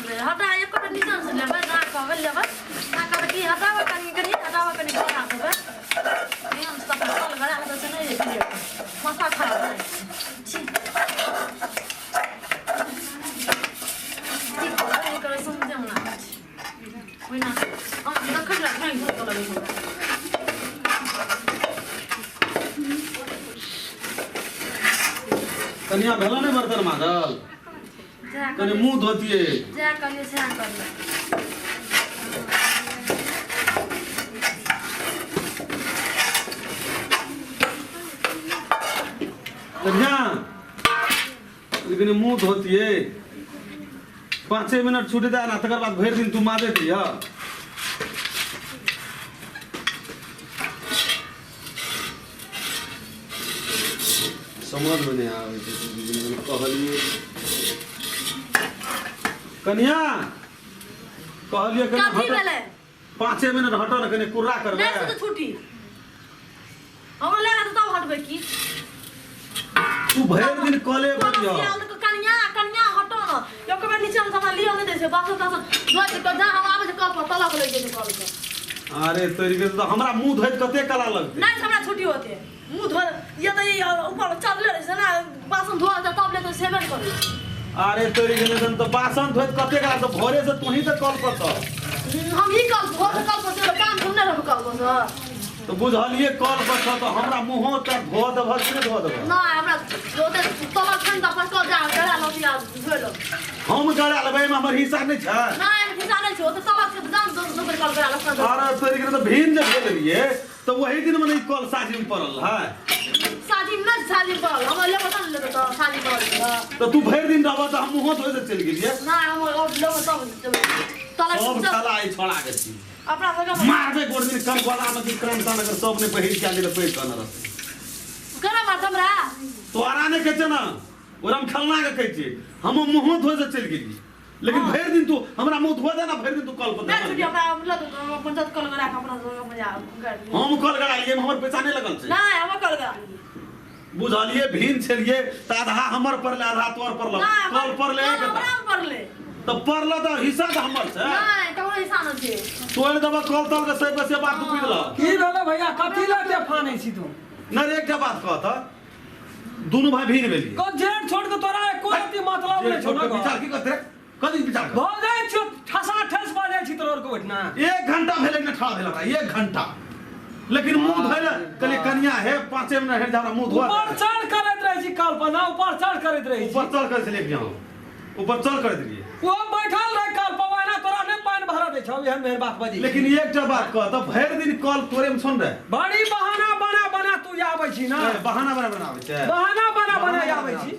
रे हटा एक कप नीचे से लेबे ना कहबे लेबे ना कहबे की हटावा कनी हटावा कनी बना देबे नहीं हम सब कल गड़ा तो से नहीं रे माथा खराब है छी ठीक है करे समझे ना वही ना हम तो खड़ रहा है तो लगे कन्या भेला नहीं बर्तन मांगल कने मुंह धोतिए जा कलिए से कर ले कन्या लेकिन मुंह धोतिए 5 मिनट छूट दे ना तकर बाद भर दिन तू मादे दिया समझ में नहीं आवे कहलिए कन्या कहलिए कथी भेले 5 मिनट हटो ना कने कुर्रा करबे नहीं तो छुट्टी हम ले ना तब हटबे की तू भर दिन कॉले बनियो कन्या कन्या हटो ना यो कबे नीचे में हमरा लियो नहीं दे से बास बास दोज के जा हम आबे कल पर तला ले जे कल के अरे तोरी के तो हमरा मुंह धोइत कते कला लगते नहीं हमरा छुट्टी होते मुंह धो ये तो ऊपर चढ़ले रहे ना बासन धो तब ले तो सेवन कर अरे तोरी के तो बासन धोइत कते कला तो भोरे से तू ही तो कल पर हम ही कल भोर कल पर काम सुनने रह कल पर तो बुझलिए कल पर तो हमरा मुंह तक धो देब कि धो देब ना हमरा जोते तब खन तब कल जा गड़ा लतिया धोलो हम गड़ा लेबै में हमर हिस्सा नहीं छै ना हम हिस्सा नहीं छै तो तब से दाम दो कल गड़ा लतिया अरे तोरी के तो भीन जे भेल रहिए तो वही दिन में नहीं कल साजी में पड़ल है शादी में शादी पर हम ले बता ले तो शादी पर तो तू भर दिन रहबा तो हम मुंह धोए से चल गेलिए ना हम और ले बता तला सब साला आई छोड़ा के छी अपना जगह मारबे गोड़ दिन कम वाला में कि क्रांता नगर सब ने पहिर के आले पैर करना रह करे मार हमरा तोरा ने कहते ना ओरम खलना के कहते हम मुंह धोए से चल गेली लेकिन भर दिन तू हमरा मुंह धो दे ना भर दिन तू कल पर नहीं छुट्टी अपना मतलब पंचायत कल करा अपना जगह में जा हम कल गड़ा लिए हमर पैसा नहीं लगल छै ना हम कल करा बुझलिए भीन छलिए त आधा हमर पर ले आधा तोर पर ले कल पर ले आराम पर ले तो परला तो हिस्सा तो हमर छै नहीं कहो हिस्सा न छै तोड़ देबा कल तल के से बात तू पी देला की भेले भैया कथि लाते फानै छी तू नहीं एकटा बात कहत दोनों भाई भीन भेलिए को जेठ छोड़ के तोरा एको रति मतलब नहीं छोड़ विचार की करते कदी विचार कर भऽ जाइ छ ठसा ठस भऽ जाइ छी तोर को बैठना 1 घंटा भेले ने ठा भेला 1 घंटा लेकिन मुंह धोले कले कन्या है 5 मिनट हेड हमरा मुंह धोआ ऊपर चढ़ करत रही छी कल्पना ऊपर चढ़ करत रही ऊपर चढ़ कर से लेके जाओ ऊपर चढ़ कर दिए वो बैठल रह कल्पवा ना तोरा ने पानी भरा दे छौ एहन मेहर बात बजी लेकिन एकटा बात कह तो भर दिन कॉल तोरे में सुन रे बड़ी बहाना बना बना तू आबै छी ना बहाना बनावे छै बहाना बना बना आबै छी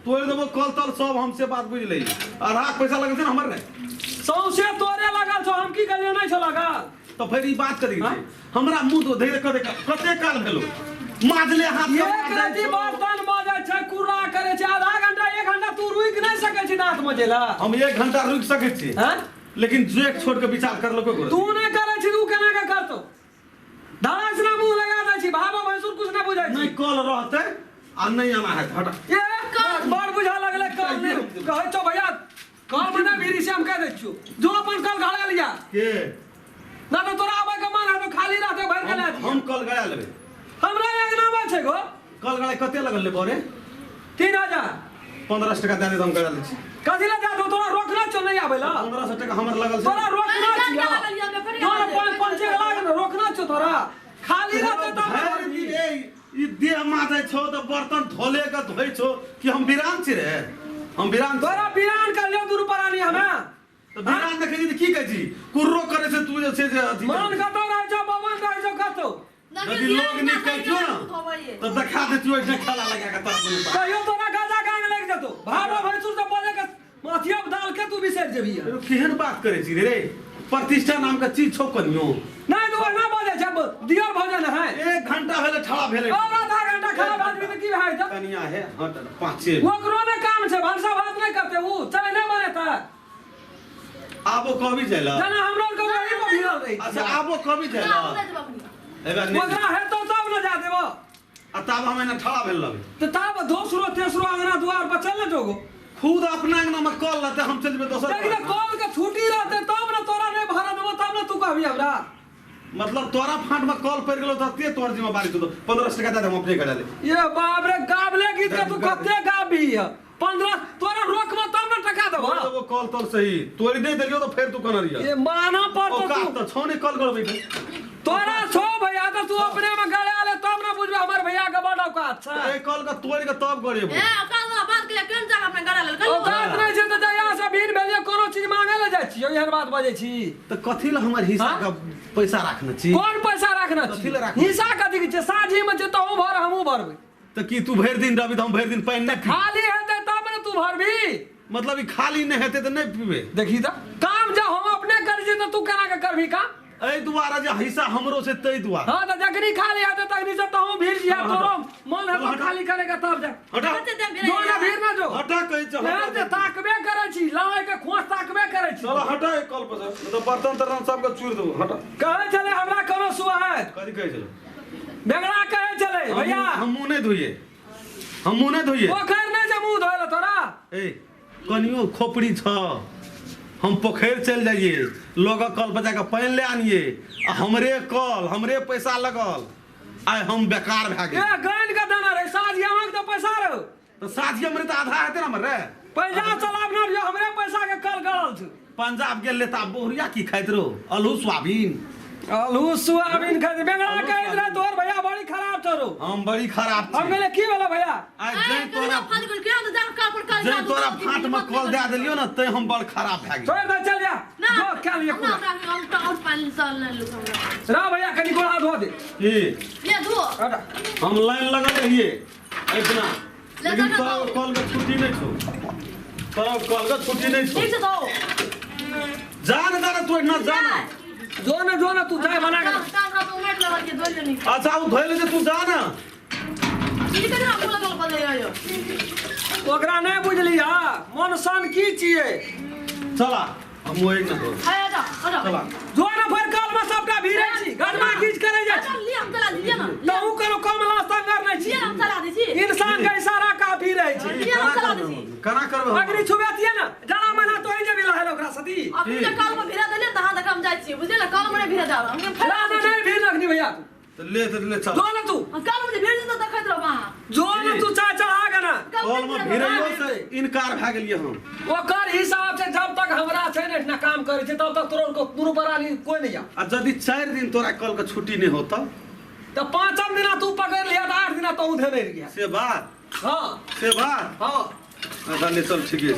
तोड़ देबो कल तल सब हमसे बात बुझ ले आधा पैसा लगल छै हमर नहीं सौसे तोरे लगल छौ हम की करियो नहीं छौ लगल तो फिर ई बात करी हमरा मुंह तो धैर्य कते काल भेलो माजले हाथ एक रति बर्तन मजे छै कुर्रा करे छै आधा घंटा 1 घंटा तू रुक नहीं सकै छी दांत मजेला हम 1 घंटा रुक सकै छी हैं लेकिन जेक छोड़ के विचार कर लो कोई तू नहीं करे छी तू केना के करतो धड़ास ना मुंह लगा दे छी भाबो भैंसुर कुछ ना बुझाई नहीं कल रहते आ नहीं आना है हटा एक बार बुझा लगले कल नहीं कहै छौ भैया कल मने भीरी से हम कह दै छियो जो अपन कल घड़ा लिया के ना तो तोरा आबे के मन है तो खाली रहते भर के ला हम कल गया लेबे हमरा एक नाम छै गो कल गया कते लगल ले बोरे 3000 15 टका दे हम गया ले छी कथि ला जातो तोरा रोकना छौ नहीं आबेला 1500 टका हमर लगल छै तोरा रोकना छिया तोरा 5 लाख रोकना छौ तोरा खाली रहते तो ई देह माथे छौ तो बर्तन धोले का धोइ छौ कि हम वीरान छी रे हम वीरान तोरा वीरान कर लियो दूर परानी हमें तो वीरान देखे जी की कहै छी कुर्रो करे से तू जे छै जे अथी मान कतो रह छौ बवन रह छौ कतो यदि लोग नहीं कहै ना तो दिखा देतियो ऐसे खाला लगा के तरफ कहियो तोरा गाजा गांग लग जतो भाबो भैंसुर से बोले के माथिया डाल के तू बिसर जेबी केहन बात करे छी रे प्रतिष्ठा नाम का चीज छौ कनियो नहीं तो ना बोले जब दियर भोजन है 1 घंटा भेले ठड़ा भेले और आधा घंटा खराब आदमी तो की भाई तो कनिया है हट 5 ओकरो ने काम छै भरसा भात नहीं करते वो चले नहीं बने था आबो कभी जाला जना हमरो को वही को भिड़ल रही अच्छा आबो कभी जाला एबे ओकरा है तो तब न जा देबो आ तब हम एना ठड़ा भेल लगे तो तब दोसरो तेसरो अंगना द्वार पर चल न जोगो खुद अपना अंगना में कल रहते हम चल जेबे दोसर लेकिन कॉल के छुट्टी रहते तब ना तोरा नहीं भरा देबो तब ना तू कहबी हमरा मतलब तोरा फाट में कल पड़ गेलो त ते तोर जिम्मेवारी तू 15 टका दे हम अपने गड़ा ले ये बाप रे गाबले गीत के तू कते गाबी है 15 तोरा रोक में तब ना टका देबो वो कल तोर सही तोरी नहीं देलियो तो फिर तू कन रिया ये माना पर ओ का तो त छोने कल गड़बे तोरा छो भैया तो तू अपने में गड़े ले तब ना बुझबे हमर भैया के बड़ा का अच्छा ए कल का तोरी का तब गड़े ए काल वाला बात के लिए केन जगह अपने गड़ा लेल ओ बात नहीं छै त जया से भीड़ भेलिए कोनो चीज मांगे ले जाइ छी एहन बात बजै छी त कथि ल हमर हिस्सा का पैसा रखना छी कौन पैसा रखना कथी छी ले राखना? हिस्सा कथी के छै साझी में जे तहू भर हमहू भरबै त की तू भर दिन रबी त हम भर दिन पानी नहीं खाली हेतै तब ना तू भरबी मतलब ई खाली नहीं हेते त नहीं पीबे देखी त काम जब हम अपने कर छी त तू केना के करबी काम ए दुआरा जे हिस्सा हमरो से तई दुआरा हां त जकरी खाली हेतै तकनी से तहू भीड़ जिया तोरो मन है तो खाली करेगा तब जा हटा जो ना भीड़ ना जो हटा कहि छ मैं जे ताकबे करे छी लाए के खोस ताकबे करे छी चलो हटा एक कल पर मतलब बर्तन तरन सब के चूर दो हटा कहे चले हमरा कोनो सुआ है कथि कहे चलो बेगड़ा कहे चले भैया हम मुंह नहीं धोइए हम मुंह नहीं धोइए पोखर नहीं जे मुंह धोले तोरा ए कनियो खोपड़ी छ हम पोखर चल जाइए लोग कल पर जाकर पानी ले आनिए आ हमरे कल हमरे पैसा लगल आय हम बेकार भए ए गेल गैन के देना रे साझी हमक तो पैसा रो तो साथी हमरे तो आधा हेते ना हमरे पैसा चलाब ना जो हमरे पैसा के कल गड़ल छ पंजाब गेल लेता बोहरिया की खाइत रहो आलू सोयाबीन आलू सोयाबीन खाते बेगड़ा कहे रे तोर भैया बड़ी खराब छरो हम बड़ी खराब हम कहले की भेला भैया आज जै तोरा फाज कर के जा का पर कर जै तोरा फाट में कल दे देलियो ना तै हम बड़ खराब भए गेल छोड़ दे चल जा जो क्या लिए पूरा हम तो आउट पानी चल न लू हमरा रा भैया कनी गोड़ा धो दे की ये धो हटा हम लाइन लगा रहिए इतना लेकिन तोरा कल का छुट्टी नहीं छो तोरा कल का छुट्टी नहीं छो ठीक से धो जान दादा तू ना जान जो ना तू चाय बना के काम का तो मेट लगा के धो लेनी अच्छा वो धोइले जे तू जा ना ई के ना बोला गल बदे आयो ओकरा नहीं बुझली हा मन सन की छिए चला हम वो एक ना दो आया जा चला जो ना फिर काल में सबटा भीड़े छी गरमा खींच करे जा चल ले हम चला दीजिए ना तहू करो कम लास्ता करने छी ये हम चला दीजिए इंसान का इशारा काफी रहे छी ये हम चला दीजिए कना करबे अगरी छुबेतिए ना जरा मना तो ही जे बिला है ओकरा सती अपने जे काल में भिरा देले तहां तक हम जाय छी बुझले ना काल में भिरा जाब हम ला ना नहीं भीड़ रखनी भैया तो ले चल जो ना तू काल में भिर तो देखत रहो वहां जो ना तू चाय चढ़ा के ना कल में भिड़ियो से इनकार भए गेलिए हम ओकर हिसाब से जब तक हमरा छै ने इतना काम करे छै तब तक तोर को दूर बराली कोई नहीं आ आ यदि 4 दिन तोरा कल का छुट्टी नहीं होता तो 5 दिन तू पकड़ लिया तो 8 दिन तो उधे नहीं गया से बात हां से बात हां अच्छा ले चल ठीक है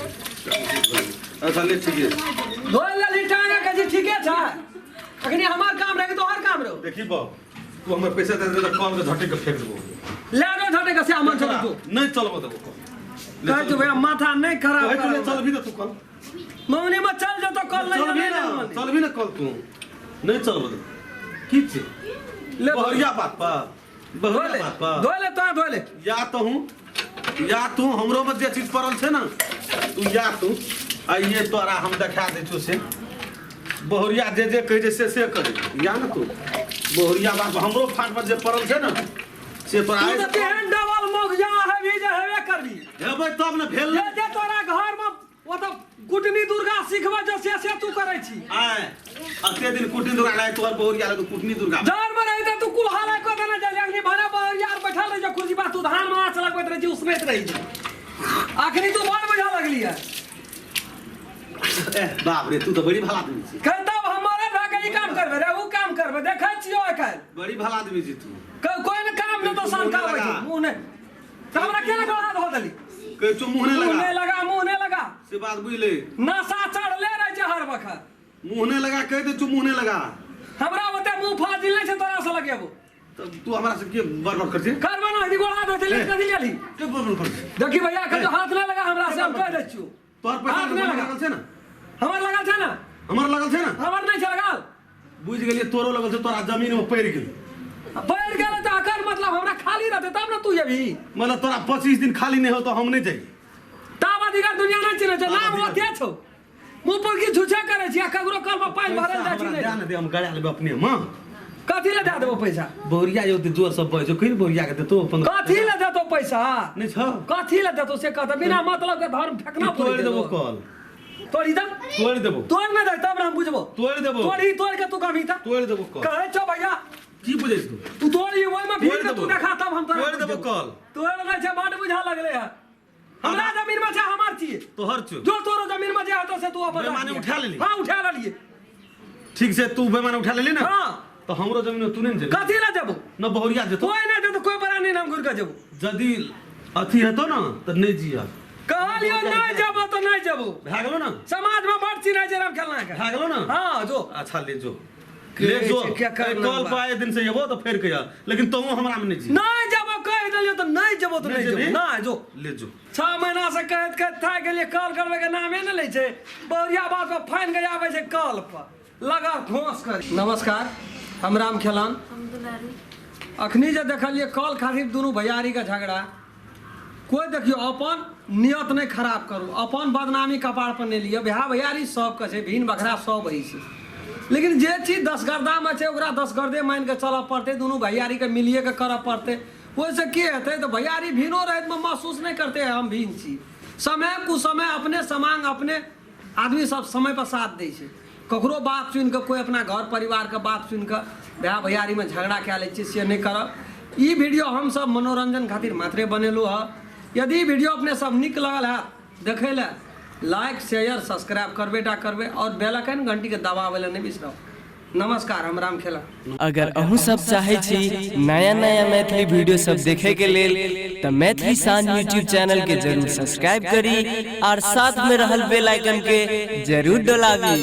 अच्छा ले ठीक है धोल ले लिटाने के जी ठीके छै अखनी हमार काम रहे तो हर काम रहो देखी बा तू हमर पैसा दे दे कल के झटे के फेंक देबो ले रो झटे के से अमन चल तू नहीं चलबो देबो कह तू भैया माथा नहीं खराब कहे तू ले चल भी ना तू कल मौनी में चल जा तो कल चल भी ना नहीं चल भी ना कल तू नहीं चलबो दे की छे ले बहुरिया बात पा बहुरिया बात पा धोले तो धोले या तो हूँ या तू हमरो में जे चीज पड़ल छे ना तू या तू आइए तोरा हम दिखा दे छो से बहुरिया जे जे कहे से करे या ना तू बहुरिया बात हमरो फाट पर जे पड़ल छे ना से तोरा तू तो केहन डबल मुखिया हेबी जे हेबे करबी हेबै तब ने भेल जे जे तोरा घर में वो तो कुटनी दुर्गा सिखबा जो से तू करे छी आय अते दिन कुटनी दुर्गा लाय तोर बहुरिया ले कुटनी दुर्गा जर में रही तो तू कुल हाले को देना जा अगली भाड़ा पर यार बैठा रह जा कुर्सी पर तू धान माछ लगबैत रही उसमें रही जी आखिरी तू बड़ बुझा लगली है ए बाप रे तू तो बड़ी भला आदमी छी कहता हमारे भागे ई काम करबे रे ऊ काम करबे देखै छियो एखन बड़ी भला आदमी छी तू कोई न काम न तो सान का बैठ मुंह ने तो हमरा केना गला धो देली कहे तू मुंह नहीं मुंह ने लगा से बात बुझ ले नशा चढ़ ले रहे छै हर वक्त मुंह नहीं लगा कह दे तू मुंह नहीं लगा हमरा ओते मुंह फाजिल नहीं छै तोरा से लगेबो तब तू हमरा से के बरबर कर छी कर बना हदी गोला धो देली कथि लेली के बरबर कर छी देखी भैया कहियो हाथ ना लगा हमरा से हम कह दै छियो तोर पैसा हाथ नहीं लगल छे ना हमर लगा छै ना हमर लगल छे ना हमर नहीं छै लगा बुझ गेलिए तोरो लगल छे तोरा जमीन में पड़ गेल बैठ गेल त अकर मतलब हमरा खाली रहते तब ना तू अभी मतलब तोरा 25 दिन खाली नहीं हो तो हम नहीं जाई ताब अधिकार दुनिया नहीं चिन्ह छै नाम ओते छौ मुंह पर की झूठा करे छी ककरो कल पर पानी भरल जाइ छी ध्यान नहीं दे हम गड़ा लेबे अपने मां कथी ले दे देबो पैसा बहुरिया जो ते जोर सब बजो कहीं बहुरिया के देतो 15 कथी ले देतो पैसा नहीं छ कथी ले देतो से कहता बिना मतलब के धर्म फेंकना तोड़ देबो कल तोड़ी दम तोड़ देबो तोड़ ना दे तब हम बुझबो तोड़ देबो तोड़ के तू कमी था तोड़ देबो कल कहे छो भैया की बुझै तू तोड़ी ओइ में भीड़ के तू देखा तब हम तोड़ देबो कल तोड़ ना छे बड़ बुझा लगले है हमरा जमीन में छे हमार छिए तोहर छु जो तोरो जमीन में जे हतो से तू अपन बेमाने उठा लेली हां उठा लेलिए ठीक से तू बेमाने उठा लेली ना हां तो हमरो जमीन तू नहीं कथी ले देबो न बहुरिया देतो कोई ना देतो कोई बड़ा नहीं नाम गुर के जेबो जदी अथी हेतो ना तो नहीं जिया कहलियो नहीं जेबो तो नहीं जेबो भा गेलो ना समाज में बड़ चिन्ह जरा खेलना के भा गेलो ना हां जो अच्छा ले जो कल पाए दिन से येबो तो फेर कहिया लेकिन तू हमरा में नहीं जी नहीं जेबो कह देलियो तो नहीं जेबो तो नहीं जेबो ना जो ले जो 6 महीना से कहत था गेलिए कॉल करबे के नामे न लै छे बहुरिया बात पे फाइन के आवे छे कॉल पर लगा घोंस कर नमस्कार हम राम खेलान अखनी जे देखलिए कॉल खातिर दोनों भैयारी का झगड़ा कोई देखियो अपन नियत नहीं खराब करू अपन बदनामी कपार पर नहीं लियो बिहा भैयारी सब के छे भीन बखरा सब रही छे लेकिन जे चीज 10 गर्दा में छे ओकरा 10 गर्दे मान के चल पड़ते दोनों भैयारी के मिलिए के कर पड़ते वैसे की हेते तो भैयारी भीनो रहत में महसूस नहीं करते हम भीन छी समय कुसमय अपने समांग अपने आदमी सब समय पर साथ दे छे ककरो बात सुन के कोई अपना घर परिवार के बात सुन के बिहा भैयारी में झगड़ा क्या ले से नहीं करब ई वीडियो हम सब मनोरंजन खातिर मात्रे बनेलू है यदि वीडियो अपने सब निक लगल है देखे ले लाइक शेयर सब्सक्राइब करबेटा करबे और बेल आइकन घंटी के दबावे ले नहीं बिसरो नमस्कार हम राम खेला अगर अहू सब चाहे छी नया नया मैथिली वीडियो सब देखे के लेल त मैथिली साँझ यूट्यूब चैनल के जरूर सब्सक्राइब करी और साथ में रहल बेल आइकन के जरूर दबावी।